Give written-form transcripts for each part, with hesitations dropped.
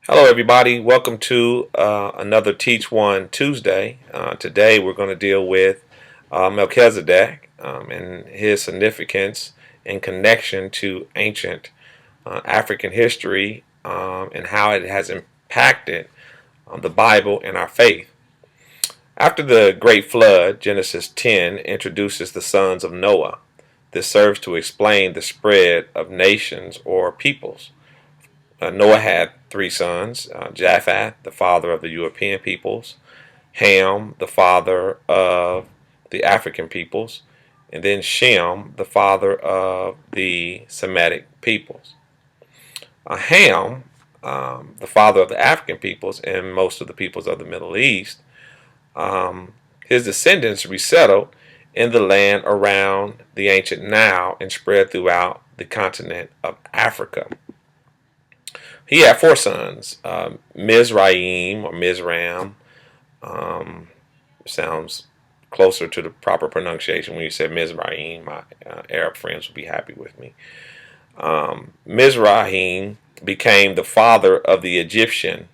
Hello, everybody. Welcome to another Teach One Tuesday. Today, we're going to deal with Melchizedek and his significance in connection to ancient African history and how it has impacted the Bible and our faith. After the Great Flood, Genesis 10 introduces the sons of Noah. This serves to explain the spread of nations or peoples. Noah had three sons: Japheth, the father of the European peoples; Ham, the father of the African peoples; and then Shem, the father of the Semitic peoples. Ham, the father of the African peoples and most of the peoples of the Middle East, his descendants resettled in the land around the ancient Nile and spread throughout the continent of Africa. He had four sons: Mizraim or Mizram. Um, Sounds closer to the proper pronunciation when you say Mizraim. My Arab friends will be happy with me. Mizraim became the father of the Egyptian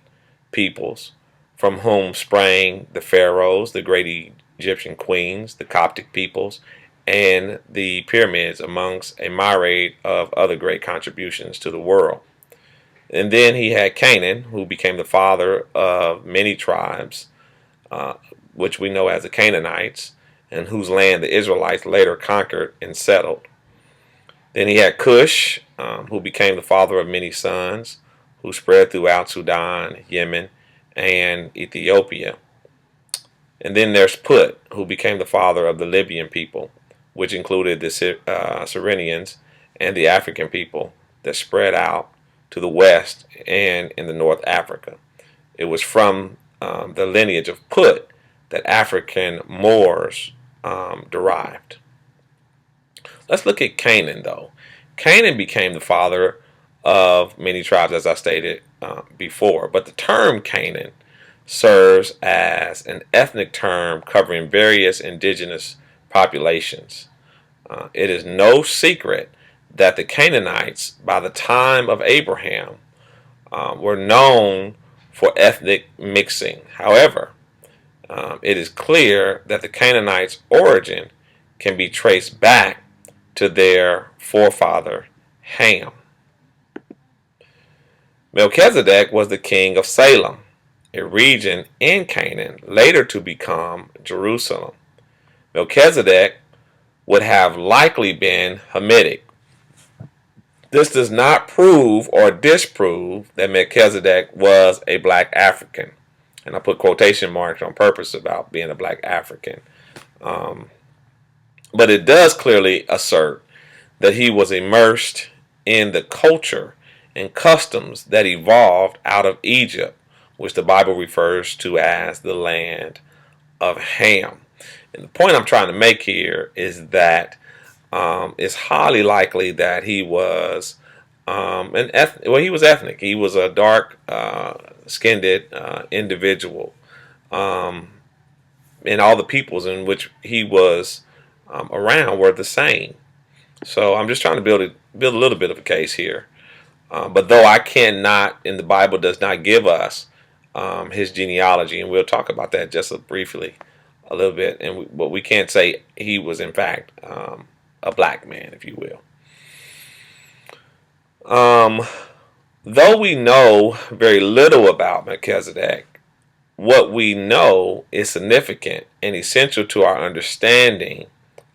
peoples, from whom sprang the pharaohs, the great Egyptian queens, the Coptic peoples, and the pyramids, amongst a myriad of other great contributions to the world. And then he had Canaan, who became the father of many tribes, uh, which we know as the Canaanites, and whose land the Israelites later conquered and settled. Then he had Cush, who became the father of many sons, who spread throughout Sudan, Yemen, and Ethiopia. And then there's Put, who became the father of the Libyan people, which included the Cyrenians and the African people that spread out to the west and in the North Africa. It was from the lineage of Put that African Moors derived. Let's look at Canaan, though. Canaan became the father of many tribes, as I stated before, but the term Canaan serves as an ethnic term covering various indigenous populations. It is no secret that the Canaanites, by the time of Abraham, were known for ethnic mixing. However, it is clear that the Canaanites' origin can be traced back to their forefather Ham. Melchizedek was the king of Salem, a region in Canaan, later to become Jerusalem. Melchizedek would have likely been Hamitic. This does not prove or disprove that Melchizedek was a black African. And I put quotation marks on purpose about being a black African. Um, but it does clearly assert that he was immersed in the culture and customs that evolved out of Egypt, which the Bible refers to as the land of Ham. And the point I'm trying to make here is that it's highly likely that he was he was ethnic. He was a dark skinned individual, and all the peoples in which he was around were the same. So I'm just trying to build a little bit of a case here. But though I cannot, and the Bible does not give us his genealogy, and we'll talk about that just briefly a little bit, but we can't say he was in fact a black man, if you will. Though we know very little about Melchizedek, what we know is significant and essential to our understanding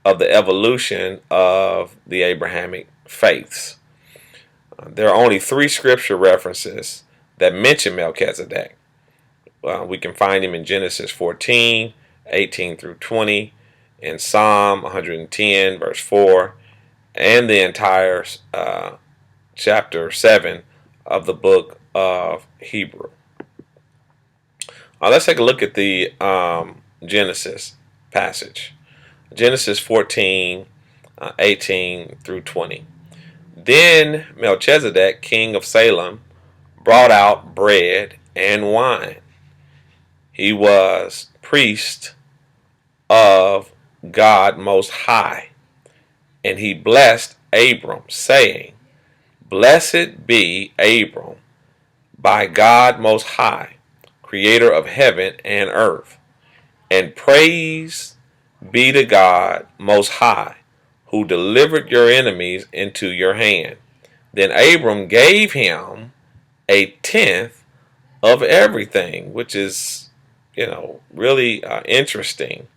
of the evolution of the Abrahamic faiths. There are only three scripture references that mention Melchizedek. We can find him in Genesis 14, 18 through 20, in Psalm 110, verse 4, and the entire chapter 7 of the book of Hebrew. Let's take a look at the Genesis passage. Genesis 14, 18 through 20. Then Melchizedek, king of Salem, brought out bread and wine. He was priest of God Most High, and he blessed Abram, saying, Blessed be Abram by God Most High, creator of heaven and earth. And praise be to God Most High, who delivered your enemies into your hand. Then Abram gave him a tenth of everything, which is, really interesting.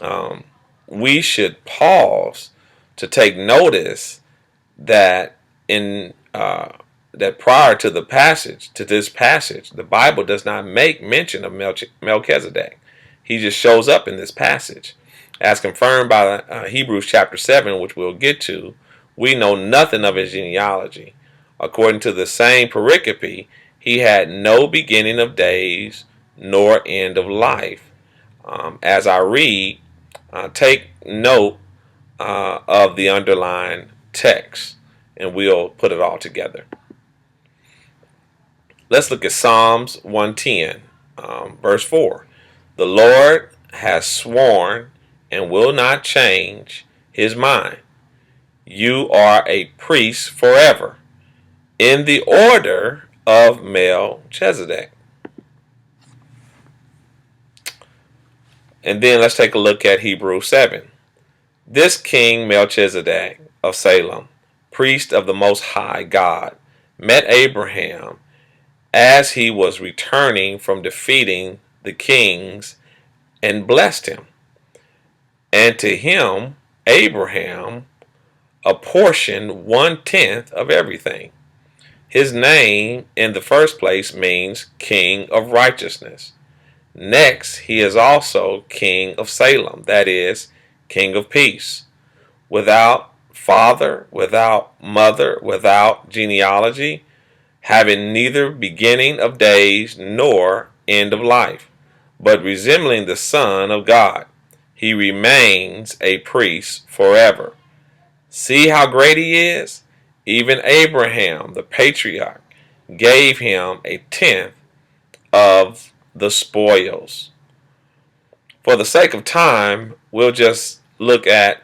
Um, we should pause to take notice that in that prior to this passage, the Bible does not make mention of Melchizedek. He just shows up in this passage, as confirmed by Hebrews chapter 7, which we'll get to. We know nothing of his genealogy. According to the same pericope, he had no beginning of days nor end of life. As I read, take note of the underlined text, and we'll put it all together. Let's look at Psalms 110, verse 4. The Lord has sworn and will not change his mind. You are a priest forever, in the order of Melchizedek. And then let's take a look at Hebrews 7. This king Melchizedek of Salem, priest of the Most High God, met Abraham as he was returning from defeating the kings and blessed him. And to him, Abraham, apportioned 1/10 of everything. His name, in the first place, means King of Righteousness. Next, he is also King of Salem, that is, King of Peace. Without father, without mother, without genealogy, having neither beginning of days nor end of life, but resembling the Son of God, he remains a priest forever. See how great he is? Even Abraham, the patriarch, gave him a tenth of the spoils. For the sake of time, we'll just look at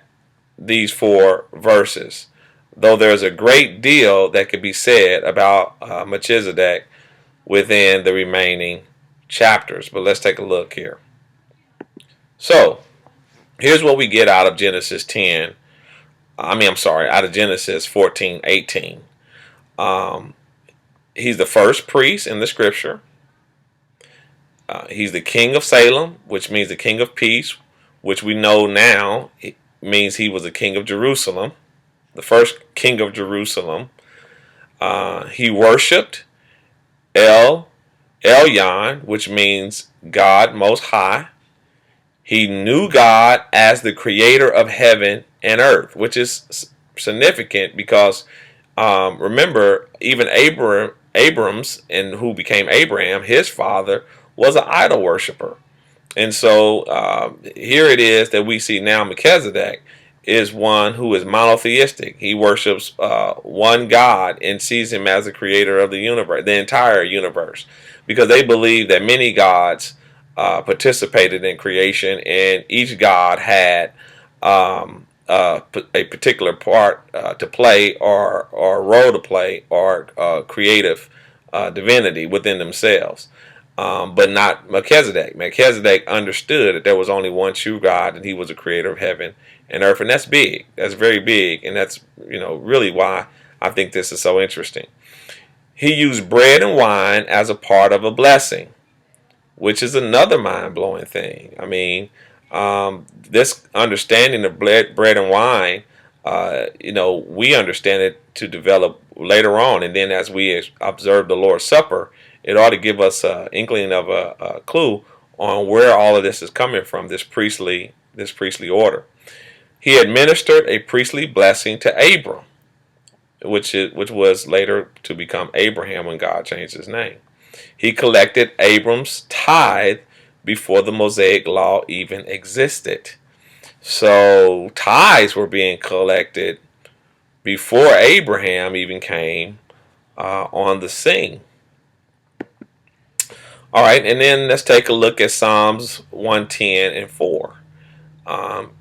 these 4 verses, though there's a great deal that could be said about Melchizedek within the remaining chapters. But let's take a look here. So, here's what we get out of Genesis 10. Out of Genesis 14:18. He's the first priest in the scripture. He's the king of Salem, which means the king of peace, which we know now means he was the king of Jerusalem, the first king of Jerusalem. He worshipped Elyon, which means God Most High. He knew God as the creator of heaven and earth, which is significant because remember, even Abrams, and who became Abraham, his father, was an idol worshiper. And so here it is that we see now Melchizedek is one who is monotheistic. He worships one God and sees him as the creator of the universe, the entire universe, because they believe that many gods participated in creation, and each god had a particular part to play, or a role to play, or creative divinity within themselves. But not Melchizedek. Melchizedek understood that there was only one true God, and he was the creator of heaven and earth. And that's big. That's very big. And that's, really why I think this is so interesting. He used bread and wine as a part of a blessing, which is another mind-blowing thing. I mean, this understanding of bread and wine, we understand it to develop later on. And then as we observe the Lord's Supper, it ought to give us an inkling of a clue on where all of this is coming from, this priestly order. He administered a priestly blessing to Abram, which was later to become Abraham when God changed his name. He collected Abram's tithe before the Mosaic law even existed. So tithes were being collected before Abraham even came on the scene. All right, and then let's take a look at Psalms 110 and 4,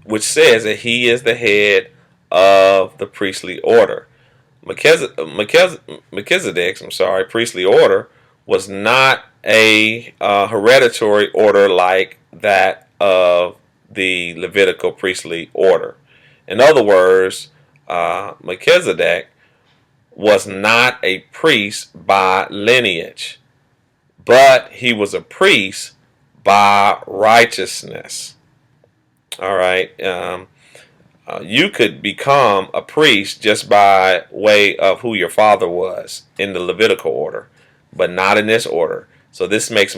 which says that he is the head of the priestly order. Melchizedek's priestly order was not a hereditary order like that of the Levitical priestly order. In other words, Melchizedek was not a priest by lineage, but he was a priest by righteousness. All right. You could become a priest just by way of who your father was in the Levitical order, but not in this order. So this makes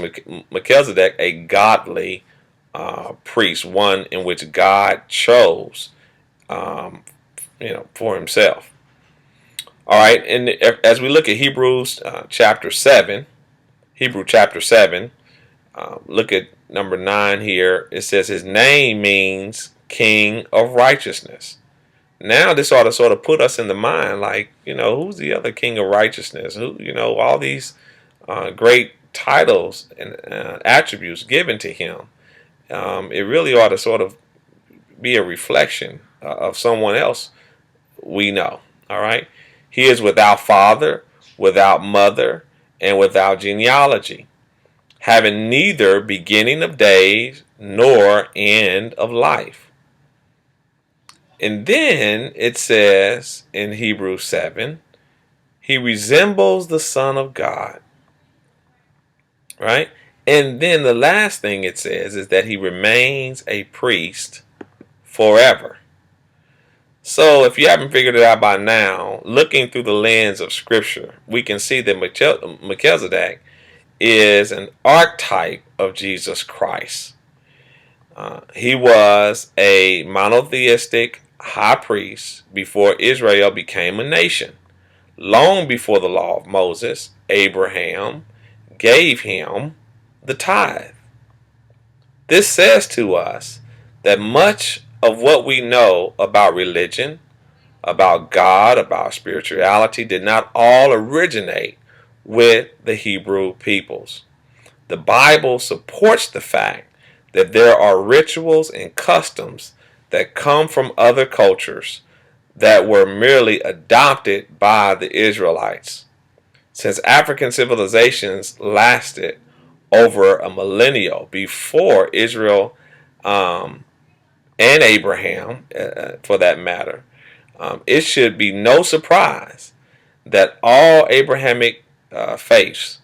Melchizedek a godly priest, one in which God chose, um, for himself. All right, and as we look at Hebrews chapter 7, look at number 9 here. It says his name means King of Righteousness. Now this ought to sort of put us in the mind, like, who's the other King of Righteousness? Who, all these great titles and attributes given to him. It really ought to sort of be a reflection of someone else we know. All right. He is without father, without mother, and without genealogy, having neither beginning of days nor end of life. And then it says in Hebrews 7, he resembles the Son of God. Right? And then the last thing it says is that he remains a priest forever. So if you haven't figured it out by now, looking through the lens of Scripture, we can see that Melchizedek is an archetype of Jesus Christ. He was a monotheistic high priest before Israel became a nation. Long before the law of Moses, Abraham gave him the tithe. This says to us that much of what we know about religion, about God, about spirituality, did not all originate with the Hebrew peoples. The Bible supports the fact that there are rituals and customs that come from other cultures that were merely adopted by the Israelites. Since African civilizations lasted over a millennium before Israel and Abraham, for that matter, it should be no surprise that all Abrahamic faiths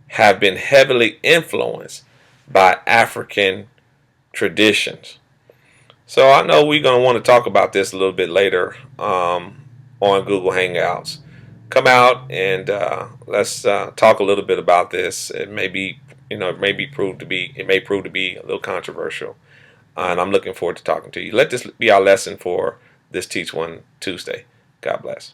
have been heavily influenced by African traditions. So I know we're going to want to talk about this a little bit later on Google Hangouts. Come out and let's talk a little bit about this. It may be, it may prove to be a little controversial, and I'm looking forward to talking to you. Let this be our lesson for this Teach One Tuesday. God bless.